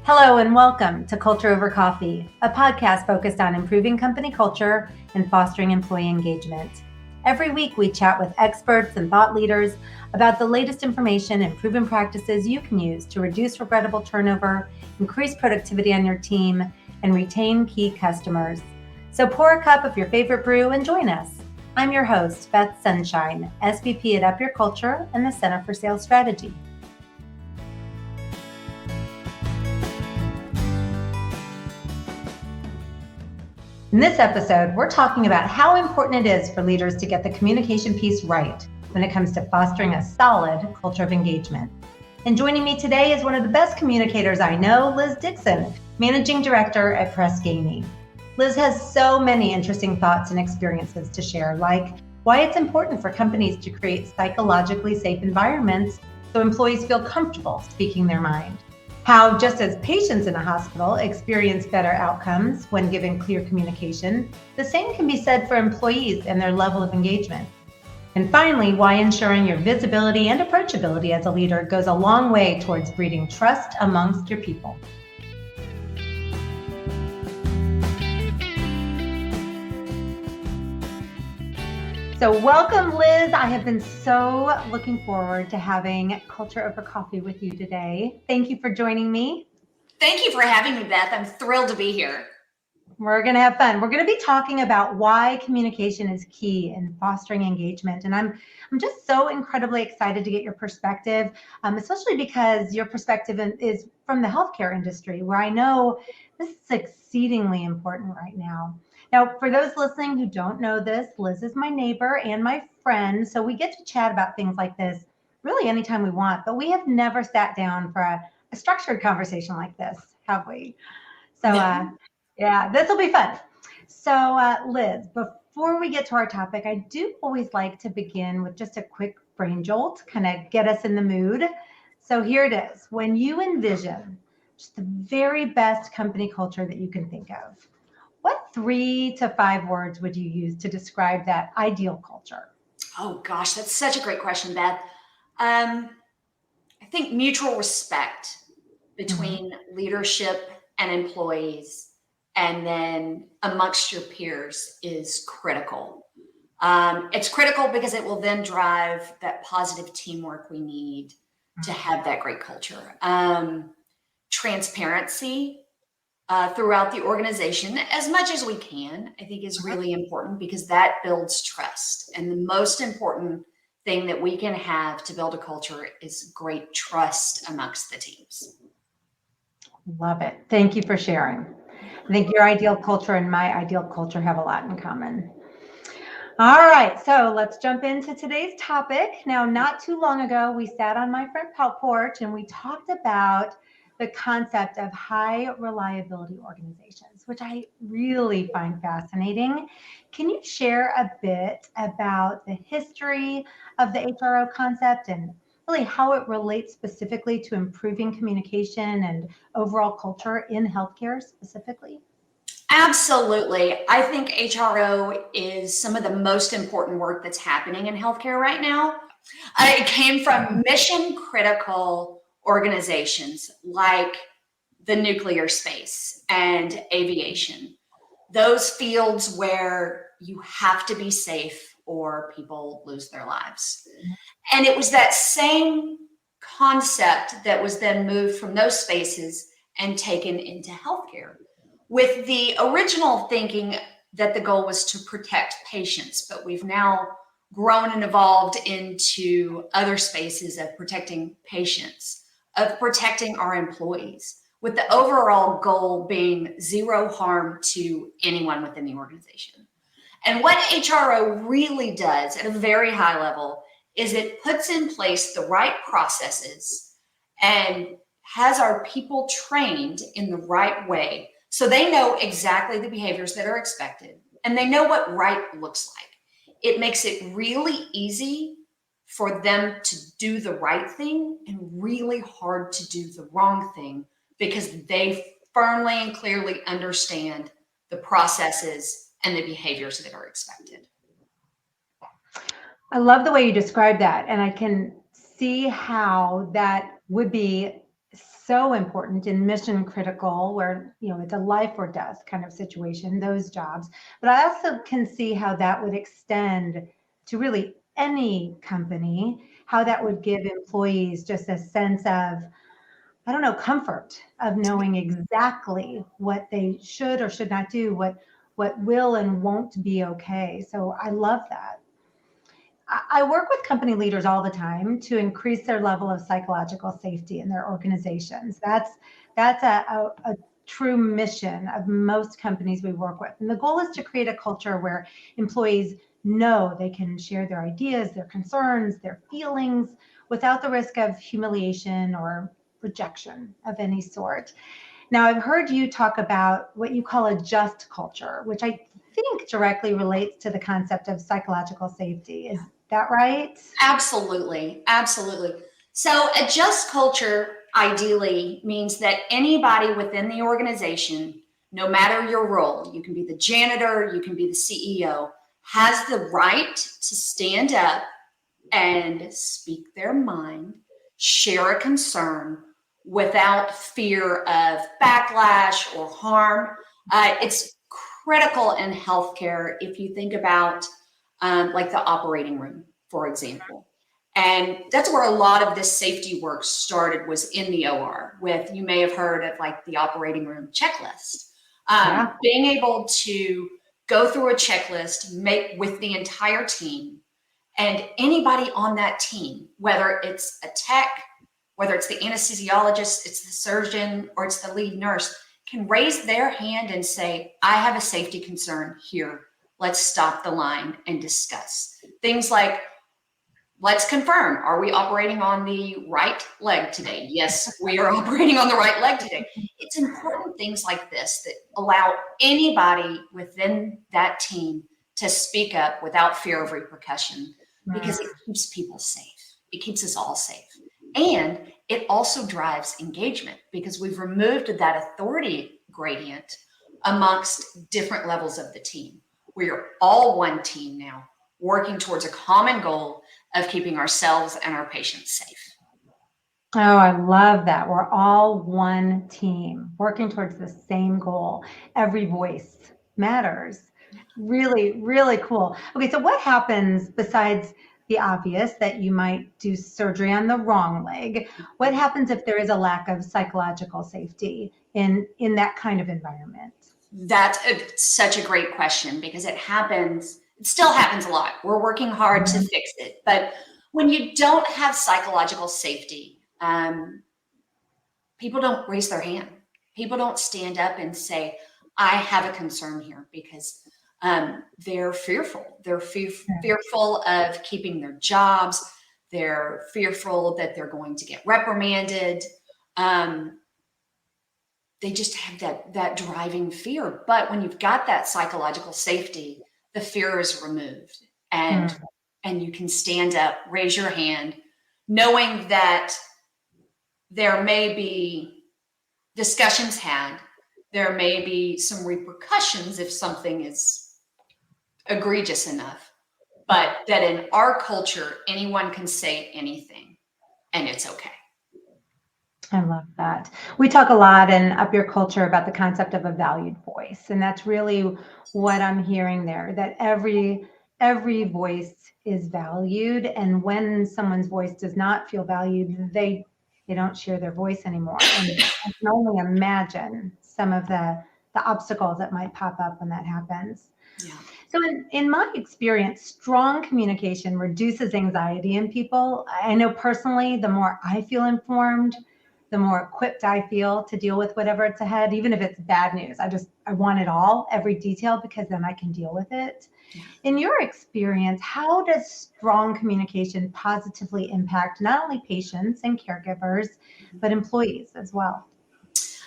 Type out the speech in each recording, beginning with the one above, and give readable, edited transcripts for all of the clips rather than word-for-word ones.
Hello and welcome to Culture Over Coffee, a podcast focused on improving company culture and fostering employee engagement. Every week we chat with experts and thought leaders about the latest information and proven practices you can use to reduce regrettable turnover, increase productivity on your team, and retain key customers. So pour a cup of your favorite brew and join us. I'm your host, Beth Sunshine, SVP at Up Your Culture and the Center for Sales Strategy. In this episode, we're talking about how important it is for leaders to get the communication piece right when it comes to fostering a solid culture of engagement. And joining me today is one of the best communicators I know, Liz Dickson, Managing Director at Press Ganey. Liz has so many interesting thoughts and experiences to share, like why it's important for companies to create psychologically safe environments so employees feel comfortable speaking their mind. How, just as patients in a hospital experience better outcomes when given clear communication, the same can be said for employees and their level of engagement. And finally, why ensuring your visibility and approachability as a leader goes a long way towards breeding trust amongst your people. So welcome, Liz. I have been so looking forward to having Culture Over Coffee with you today. Thank you for joining me. Thank you for having me, Beth. I'm thrilled to be here. We're going to have fun. We're going to be talking about why communication is key in fostering engagement. And I'm just so incredibly excited to get your perspective, especially because your perspective is from the healthcare industry, where I know this is exceedingly important right now. Now, for those listening who don't know this, Liz is my neighbor and my friend, so we get to chat about things like this really anytime we want, but we have never sat down for a structured conversation like this, have we? So, yeah, this will be fun. So, Liz, before we get to our topic, I do always like to begin with just a quick brain jolt, kind of get us in the mood. So here it is. When you envision just the very best company culture that you can think of, what 3 to 5 words would you use to describe that ideal culture? Oh gosh, that's such a great question, Beth. I think mutual respect between leadership and employees and then amongst your peers is critical. It's critical because it will then drive that positive teamwork we need to have that great culture. Transparency throughout the organization as much as we can, I think is really important because that builds trust. And the most important thing that we can have to build a culture is great trust amongst the teams. Love it. Thank you for sharing. I think your ideal culture and my ideal culture have a lot in common. All right, so let's jump into today's topic. Now, not too long ago, we sat on my front porch and we talked about the concept of high reliability organizations, which I really find fascinating. Can you share a bit about the history of the HRO concept and really how it relates specifically to improving communication and overall culture in healthcare specifically? Absolutely. I think HRO is some of the most important work that's happening in healthcare right now. It came from mission critical organizations like the nuclear space and aviation, those fields where you have to be safe or people lose their lives. And it was that same concept that was then moved from those spaces and taken into healthcare with the original thinking that the goal was to protect patients, but we've now grown and evolved into other spaces of protecting patients, of protecting our employees, with the overall goal being zero harm to anyone within the organization. And what HRO really does at a very high level is it puts in place the right processes and has our people trained in the right way so they know exactly the behaviors that are expected and they know what right looks like. It makes it really easy for them to do the right thing and really hard to do the wrong thing because they firmly and clearly understand the processes and the behaviors that are expected. I love the way you describe that, and I can see how that would be so important in mission critical, where it's a life or death kind of situation, those jobs. But I also can see how that would extend to really any company, how that would give employees just a sense of, I don't know, comfort of knowing exactly what they should or should not do, what will and won't be okay. So I love that. I work with company leaders all the time to increase their level of psychological safety in their organizations. That's a true mission of most companies we work with. And the goal is to create a culture where employees know they can share their ideas, their concerns, their feelings without the risk of humiliation or rejection of any sort. Now, I've heard you talk about what you call a just culture, which I think directly relates to the concept of psychological safety. Is that right? Absolutely. Absolutely. So a just culture ideally means that anybody within the organization, no matter your role, you can be the janitor, you can be the CEO, has the right to stand up and speak their mind, share a concern without fear of backlash or harm. It's critical in healthcare if you think about like the operating room, for example. And that's where a lot of this safety work started, was in the OR with, you may have heard of like the operating room checklist. Being able to go through a checklist, make with the entire team, and anybody on that team, whether it's a tech, whether it's the anesthesiologist, it's the surgeon, or it's the lead nurse, can raise their hand and say, I have a safety concern here. Let's stop the line and discuss. Things like, let's confirm, are we operating on the right leg today? Yes, we are operating on the right leg today. It's important things like this that allow anybody within that team to speak up without fear of repercussion, because it keeps people safe. It keeps us all safe. And it also drives engagement, because we've removed that authority gradient amongst different levels of the team. We're all one team now, working towards a common goal of keeping ourselves and our patients safe. Oh, I love that. We're all one team working towards the same goal. Every voice matters. Really, really cool. Okay, so what happens besides the obvious that you might do surgery on the wrong leg? What happens if there is a lack of psychological safety in that kind of environment? That's such a great question, because it still happens a lot. We're working hard to fix it. But when you don't have psychological safety, people don't raise their hand. People don't stand up and say, I have a concern here, because they're fearful. They're fearful of keeping their jobs. They're fearful that they're going to get reprimanded. They just have that driving fear. But when you've got that psychological safety, the fear is removed, and you can stand up, raise your hand, knowing that there may be discussions had, there may be some repercussions if something is egregious enough, but that in our culture, anyone can say anything and it's okay. I love that. We talk a lot in Up Your Culture about the concept of a valued voice, and that's really what I'm hearing there, that every voice is valued, and when someone's voice does not feel valued, they don't share their voice anymore. And I can only imagine some of the obstacles that might pop up when that happens. Yeah. So in my experience, strong communication reduces anxiety in people. I know personally, the more I feel informed, the more equipped I feel to deal with whatever it's ahead, even if it's bad news. I want it all, every detail, because then I can deal with it. In your experience, how does strong communication positively impact not only patients and caregivers, but employees as well?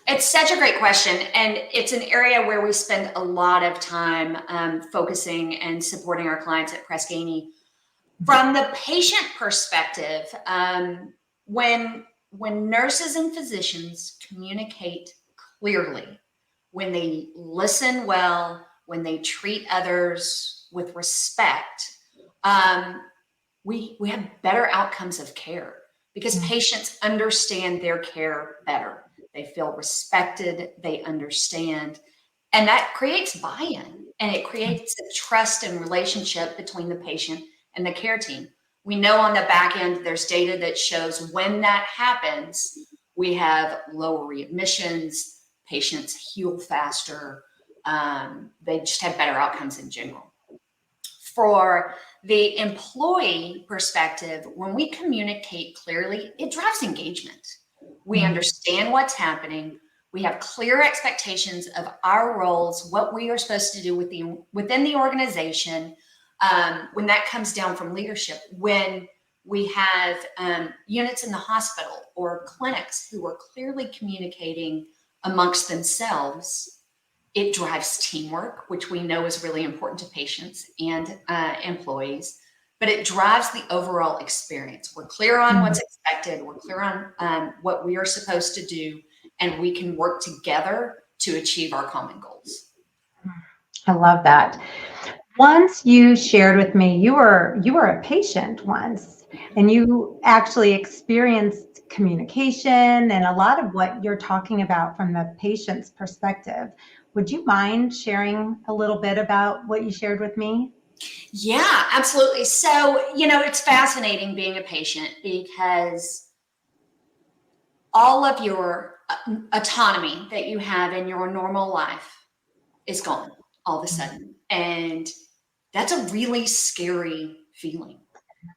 It's such a great question. And it's an area where we spend a lot of time focusing and supporting our clients at Press Ganey. From the patient perspective, when nurses and physicians communicate clearly, when they listen well, when they treat others with respect, we have better outcomes of care, because patients understand their care better. They feel respected, they understand, and that creates buy-in, and it creates a trust and relationship between the patient and the care team. We know on the back end, there's data that shows when that happens, we have lower readmissions, patients heal faster, they just have better outcomes in general. For the employee perspective, when we communicate clearly, it drives engagement. We understand what's happening. We have clear expectations of our roles, what we are supposed to do within the organization. When that comes down from leadership, when we have units in the hospital or clinics who are clearly communicating amongst themselves, it drives teamwork, which we know is really important to patients and employees, but it drives the overall experience. We're clear on what's expected. We're clear on what we are supposed to do, and we can work together to achieve our common goals. I love that. Once you shared with me, you were a patient once, and you actually experienced communication and a lot of what you're talking about from the patient's perspective. Would you mind sharing a little bit about what you shared with me? Yeah, absolutely. So, it's fascinating being a patient because all of your autonomy that you have in your normal life is gone all of a sudden. And that's a really scary feeling.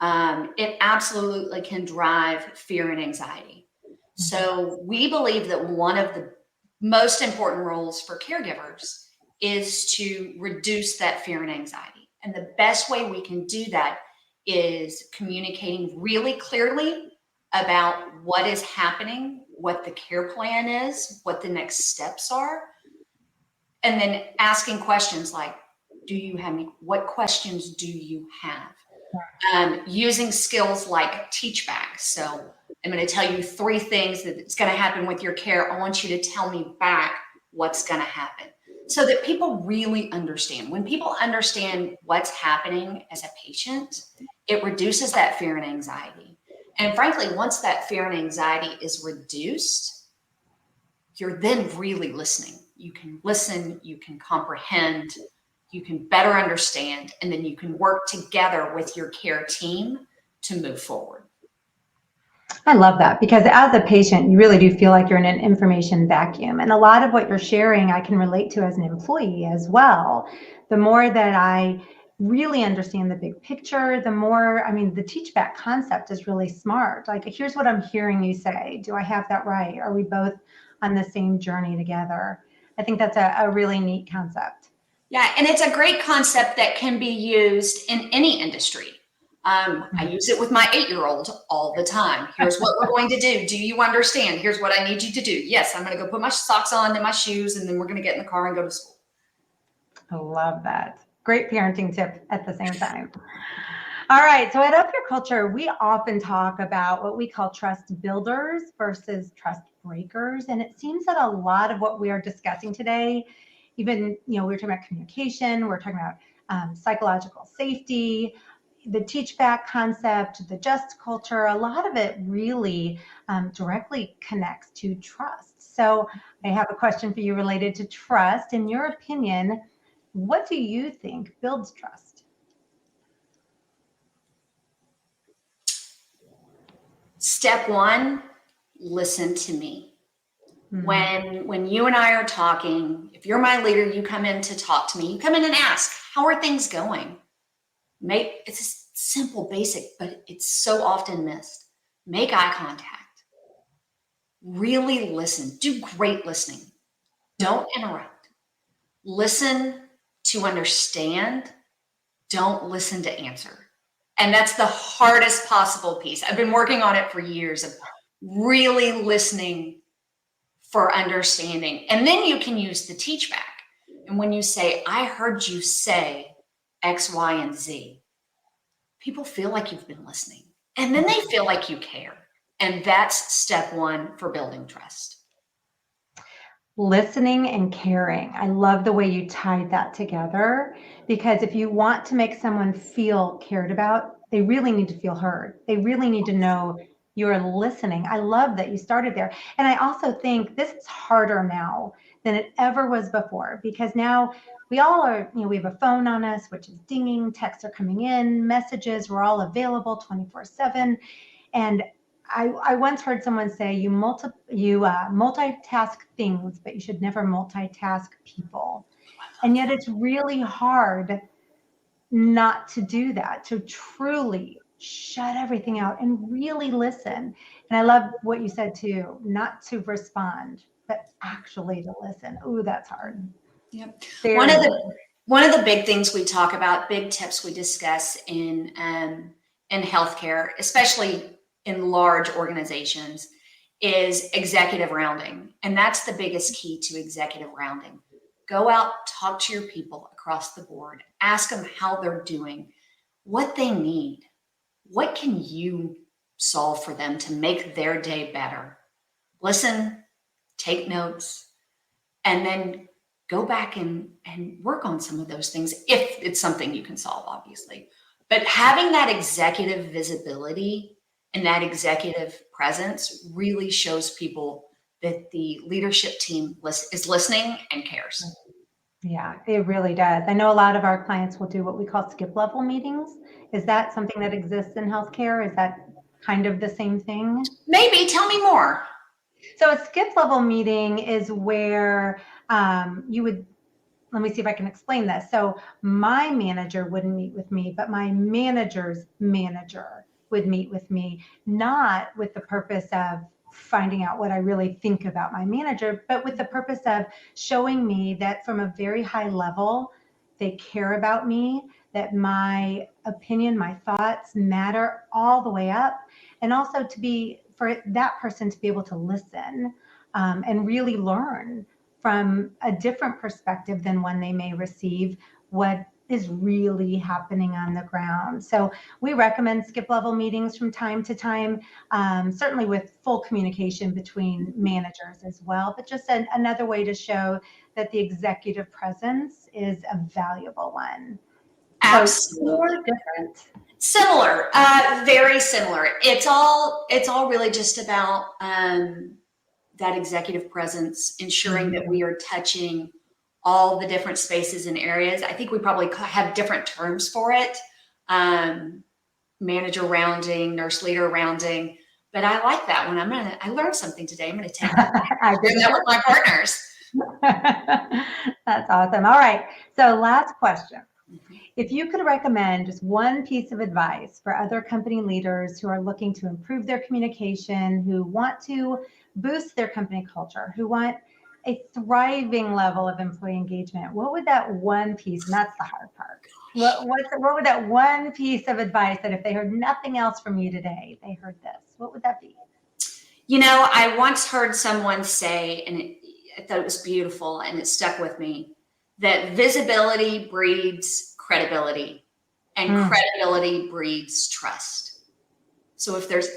It absolutely can drive fear and anxiety. So we believe that one of the most important roles for caregivers is to reduce that fear and anxiety. And the best way we can do that is communicating really clearly about what is happening, what the care plan is, what the next steps are, and then asking questions like, what questions do you have? Using skills like teach back. So I'm going to tell you 3 things that's going to happen with your care. I want you to tell me back what's going to happen so that people really understand. When people understand what's happening as a patient, it reduces that fear and anxiety. And frankly, once that fear and anxiety is reduced, you're then really listening. You can listen, you can comprehend, you can better understand, and then you can work together with your care team to move forward. I love that, because as a patient, you really do feel like you're in an information vacuum. And a lot of what you're sharing, I can relate to as an employee as well. The more that I really understand the big picture, the more, the teach back concept is really smart. Like, here's what I'm hearing you say. Do I have that right? Are we both on the same journey together? I think that's a really neat concept. Yeah, and it's a great concept that can be used in any industry. I use it with my 8-year-old all the time. Here's what we're going to do. Do you understand? Here's what I need you to do. Yes, I'm going to go put my socks on and my shoes, and then we're going to get in the car and go to school. I love that. Great parenting tip at the same time. All right, so at Up Your Culture, we often talk about what we call trust builders versus trust breakers. And it seems that a lot of what we are discussing today, even, we were talking about communication, we're talking about psychological safety, the teach back concept, the just culture, a lot of it really directly connects to trust. So I have a question for you related to trust. In your opinion, what do you think builds trust? Step 1, listen to me. When you and I are talking, if you're my leader, you come in to talk to me, you come in and ask, how are things going? It's a simple, basic, but it's so often missed. Make eye contact. Really listen. Do great listening. Don't interrupt. Listen to understand. Don't listen to answer. And that's the hardest possible piece. I've been working on it for years of really listening for understanding. And then you can use the teach back. And when you say, I heard you say X, Y, and Z, people feel like you've been listening. And then they feel like you care. And that's step 1 for building trust. Listening and caring. I love the way you tied that together, because if you want to make someone feel cared about, they really need to feel heard. They really need to know you're listening. I love that you started there. And I also think this is harder now than it ever was before, because now we all are, we have a phone on us, which is dinging, texts are coming in, messages, we're all available 24/7. And I once heard someone say, you multitask things, but you should never multitask people. And yet it's really hard not to do that, to truly shut everything out and really listen. And I love what you said too, not to respond, but actually to listen. Ooh, that's hard. Yep. Very One of the big things we talk about, big tips we discuss in healthcare, especially in large organizations, is executive rounding. And that's the biggest key to executive rounding. Go out, talk to your people across the board, ask them how they're doing, what they need. What can you solve for them to make their day better? Listen, take notes, and then go back and work on some of those things if it's something you can solve, obviously. But having that executive visibility and that executive presence really shows people that the leadership team is listening and cares. Yeah, it really does. I know a lot of our clients will do what we call skip level meetings. Is that something that exists in healthcare? Is that kind of the same thing? Maybe. Tell me more. So a skip level meeting is where you would, let me see if I can explain this. So my manager wouldn't meet with me, but my manager's manager would meet with me, not with the purpose of finding out what I really think about my manager, but with the purpose of showing me that from a very high level, they care about me, that my opinion, my thoughts matter all the way up. And also for that person to be able to listen and really learn from a different perspective than one they may receive what is really happening on the ground. So we recommend skip level meetings from time to time, certainly with full communication between managers as well, but just another way to show that the executive presence is a valuable one. Absolutely. So different. Similar, very similar. It's all really just about that executive presence, ensuring that we are touching all the different spaces and areas. I think we probably have different terms for it. Manager rounding, nurse leader rounding, but I like that one. I learned something today. I'm going to take that back. Do that with my partners. That's awesome. All right. So last question. If you could recommend just one piece of advice for other company leaders who are looking to improve their communication, who want to boost their company culture, who want a thriving level of employee engagement, what would that one piece, and that's the hard part, what would that one piece of advice that if they heard nothing else from you today, they heard this, what would that be? I once heard someone say, and I thought it was beautiful and it stuck with me, that visibility breeds credibility and credibility breeds trust. So if there's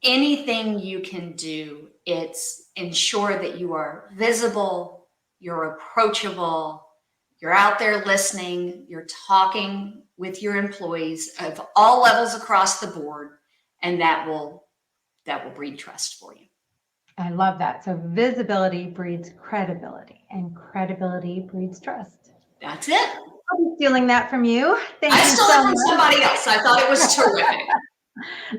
anything you can do, it's ensure that you are visible, you're approachable, you're out there listening, you're talking with your employees of all levels across the board, and that will breed trust for you. I love that. So visibility breeds credibility, and credibility breeds trust. That's it. I'm stealing that from you. Thank you I stole it from somebody else. I thought it was terrific.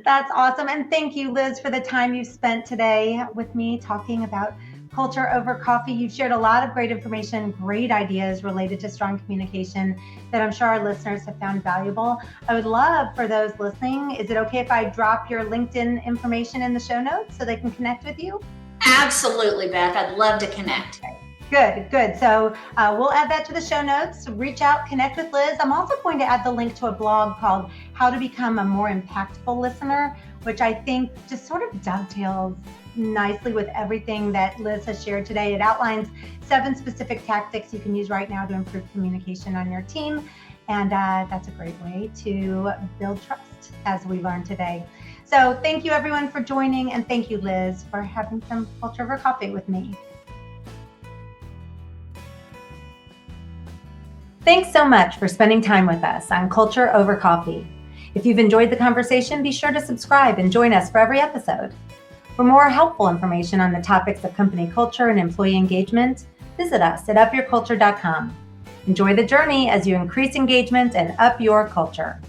That's awesome. And thank you, Liz, for the time you spent today with me talking about culture over coffee. You've shared a lot of great information, great ideas related to strong communication that I'm sure our listeners have found valuable. I would love for those listening, is it okay if I drop your LinkedIn information in the show notes so they can connect with you? Absolutely, Beth. I'd love to connect. Okay. Good. So we'll add that to the show notes. Reach out, connect with Liz. I'm also going to add the link to a blog called How to Become a More Impactful Listener, which I think just sort of dovetails nicely with everything that Liz has shared today. It outlines 7 specific tactics you can use right now to improve communication on your team. And that's a great way to build trust, as we learned today. So thank you, everyone, for joining. And thank you, Liz, for having some culture over coffee with me. Thanks so much for spending time with us on Culture Over Coffee. If you've enjoyed the conversation, be sure to subscribe and join us for every episode. For more helpful information on the topics of company culture and employee engagement, visit us at upyourculture.com. Enjoy the journey as you increase engagement and up your culture.